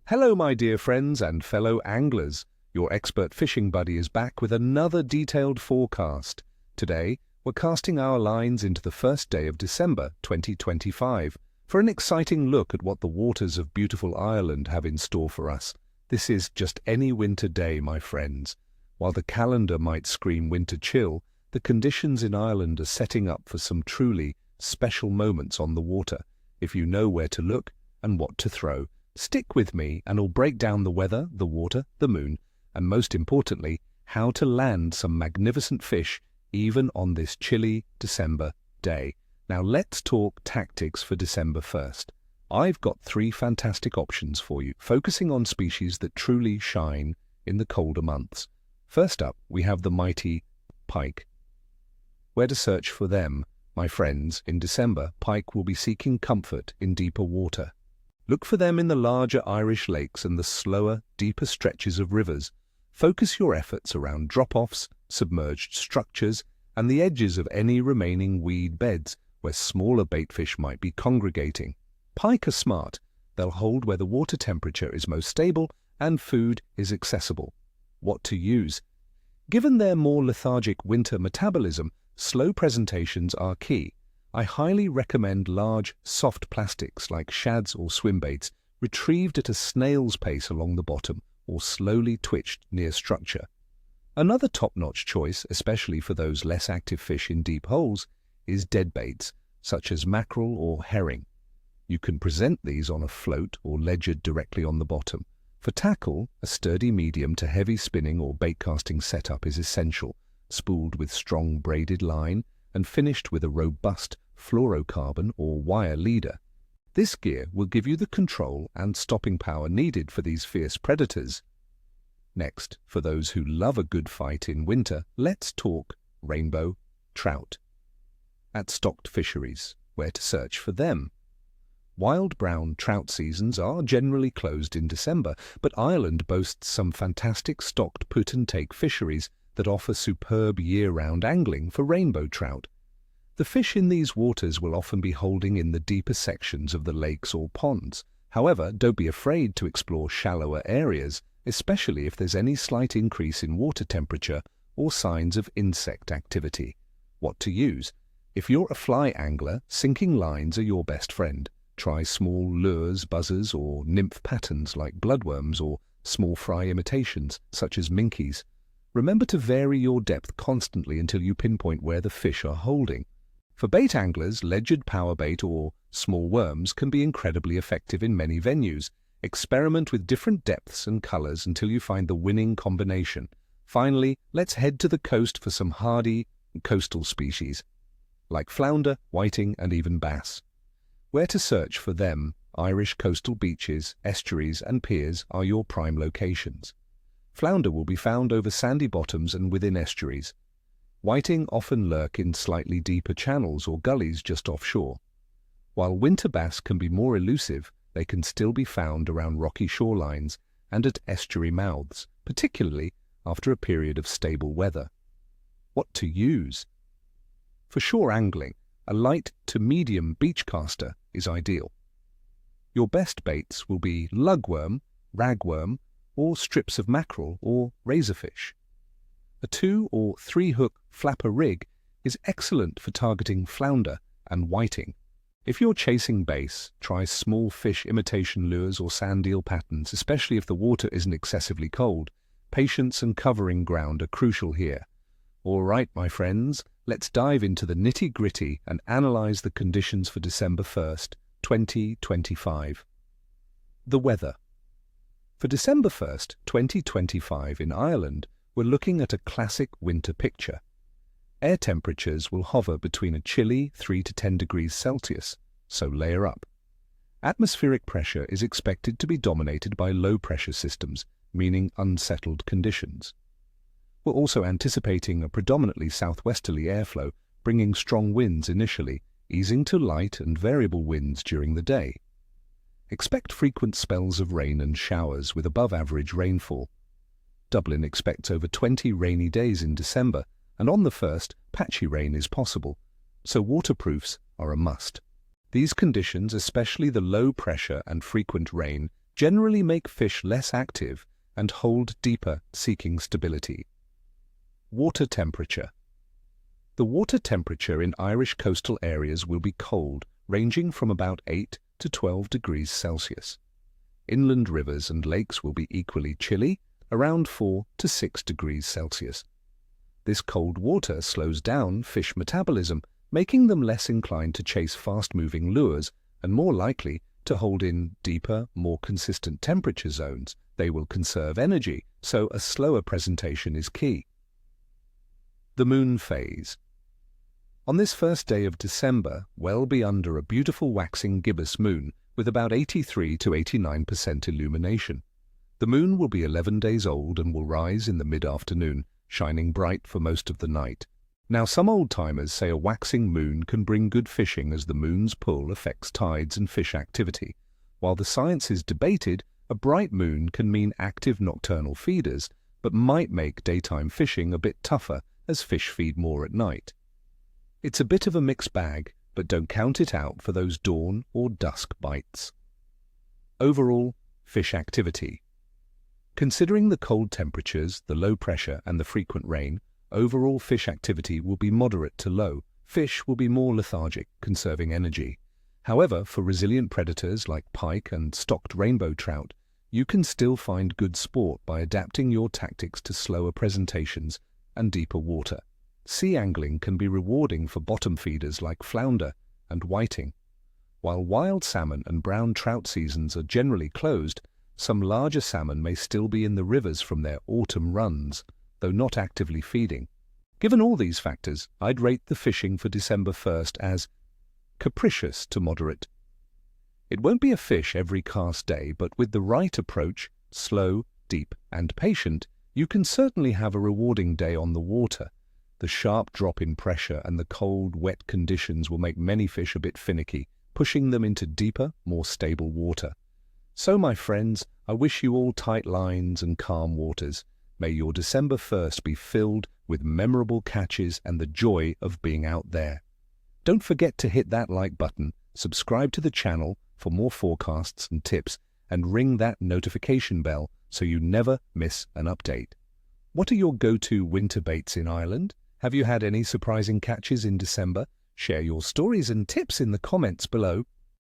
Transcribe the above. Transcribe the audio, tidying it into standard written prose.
Hello, my dear friends and fellow anglers. Your expert fishing buddy is back with another detailed forecast. Today, we're casting our lines into the first day of December 2025 for an exciting look at what the waters of beautiful Ireland have in store for us. This is just any winter day, my friends. While the calendar might scream winter chill, the conditions in Ireland are setting up for some truly special moments on the water, if you know where to look and what to throw. Stick with me and I'll break down the weather, the water, the moon, and most importantly, how to land some magnificent fish even on this chilly December day. Now let's talk tactics for December 1st. I've got 3 fantastic options for you, focusing on species that truly shine in the colder months. First up, we have the mighty pike. Where to search for them, my friends? In December, pike will be seeking comfort in deeper water. Look for them in the larger Irish lakes and the slower, deeper stretches of rivers. Focus your efforts around drop-offs, submerged structures, and the edges of any remaining weed beds where smaller baitfish might be congregating. Pike are smart. They'll hold where the water temperature is most stable and food is accessible. What to use? Given their more lethargic winter metabolism, slow presentations are key. I highly recommend large, soft plastics like shads or swim baits, retrieved at a snail's pace along the bottom or slowly twitched near structure. Another top-notch choice, especially for those less active fish in deep holes, is dead baits, such as mackerel or herring. You can present these on a float or ledgered directly on the bottom. For tackle, a sturdy medium to heavy spinning or bait casting setup is essential, spooled with strong braided line and finished with a robust fluorocarbon or wire leader. This gear will give you the control and stopping power needed for these fierce predators. Next, for those who love a good fight in winter, let's talk rainbow trout. At stocked fisheries, where to search for them? Wild brown trout seasons are generally closed in December, but Ireland boasts some fantastic stocked put-and-take fisheries that offer superb year-round angling for rainbow trout. The fish in these waters will often be holding in the deeper sections of the lakes or ponds. However, don't be afraid to explore shallower areas, especially if there's any slight increase in water temperature or signs of insect activity. What to use? If you're a fly angler, sinking lines are your best friend. Try small lures, buzzers, or nymph patterns like bloodworms or small fry imitations, such as minkies. Remember to vary your depth constantly until you pinpoint where the fish are holding. For bait anglers, ledgered power bait or small worms can be incredibly effective in many venues. Experiment with different depths and colors until you find the winning combination. Finally, let's head to the coast for some hardy coastal species, like flounder, whiting, and even bass. Where to search for them? Irish coastal beaches, estuaries, and piers are your prime locations. Flounder will be found over sandy bottoms and within estuaries. Whiting often lurk in slightly deeper channels or gullies just offshore. While winter bass can be more elusive, they can still be found around rocky shorelines and at estuary mouths, particularly after a period of stable weather. What to use? For shore angling, a light to medium beach caster is ideal. Your best baits will be lugworm, ragworm, or strips of mackerel or razorfish. A 2 or 3 hook flapper rig is excellent for targeting flounder and whiting. If you're chasing bass, try small fish imitation lures or sand eel patterns, especially if the water isn't excessively cold. Patience and covering ground are crucial here. All right, my friends, let's dive into the nitty-gritty and analyze the conditions for December 1st, 2025. The weather. For December 1st, 2025 in Ireland, we're looking at a classic winter picture. Air temperatures will hover between a chilly 3 to 10 degrees Celsius, so layer up. Atmospheric pressure is expected to be dominated by low-pressure systems, meaning unsettled conditions. We're also anticipating a predominantly southwesterly airflow, bringing strong winds initially, easing to light and variable winds during the day. Expect frequent spells of rain and showers with above-average rainfall. Dublin expects over 20 rainy days in December, and on the 1st, patchy rain is possible, so waterproofs are a must. These conditions, especially the low pressure and frequent rain, generally make fish less active and hold deeper, seeking stability. Water temperature. The water temperature in Irish coastal areas will be cold, ranging from about 8 to 12 degrees Celsius. Inland rivers and lakes will be equally chilly, around 4 to 6 degrees Celsius. This cold water slows down fish metabolism, making them less inclined to chase fast-moving lures and more likely to hold in deeper, more consistent temperature zones. They will conserve energy, so a slower presentation is key. The moon phase. On this first day of December, we'll be under a beautiful waxing gibbous moon with about 83 to 89% illumination. The moon will be 11 days old and will rise in the mid-afternoon, shining bright for most of the night. Now, some old-timers say a waxing moon can bring good fishing as the moon's pull affects tides and fish activity. While the science is debated, a bright moon can mean active nocturnal feeders, but might make daytime fishing a bit tougher as fish feed more at night. It's a bit of a mixed bag, but don't count it out for those dawn or dusk bites. Overall, fish activity. Considering the cold temperatures, the low pressure and the frequent rain, overall fish activity will be moderate to low. Fish will be more lethargic, conserving energy. However, for resilient predators like pike and stocked rainbow trout, you can still find good sport by adapting your tactics to slower presentations and deeper water. Sea angling can be rewarding for bottom feeders like flounder and whiting. While wild salmon and brown trout seasons are generally closed, some larger salmon may still be in the rivers from their autumn runs, though not actively feeding. Given all these factors, I'd rate the fishing for December 1st as capricious to moderate. It won't be a fish every cast day, but with the right approach, slow, deep, and patient, you can certainly have a rewarding day on the water. The sharp drop in pressure and the cold, wet conditions will make many fish a bit finicky, pushing them into deeper, more stable water. So, my friends, I wish you all tight lines and calm waters. May your December 1st be filled with memorable catches and the joy of being out there. Don't forget to hit that like button, subscribe to the channel for more forecasts and tips, and ring that notification bell so you never miss an update. What are your go-to winter baits in Ireland? Have you had any surprising catches in December? Share your stories and tips in the comments below.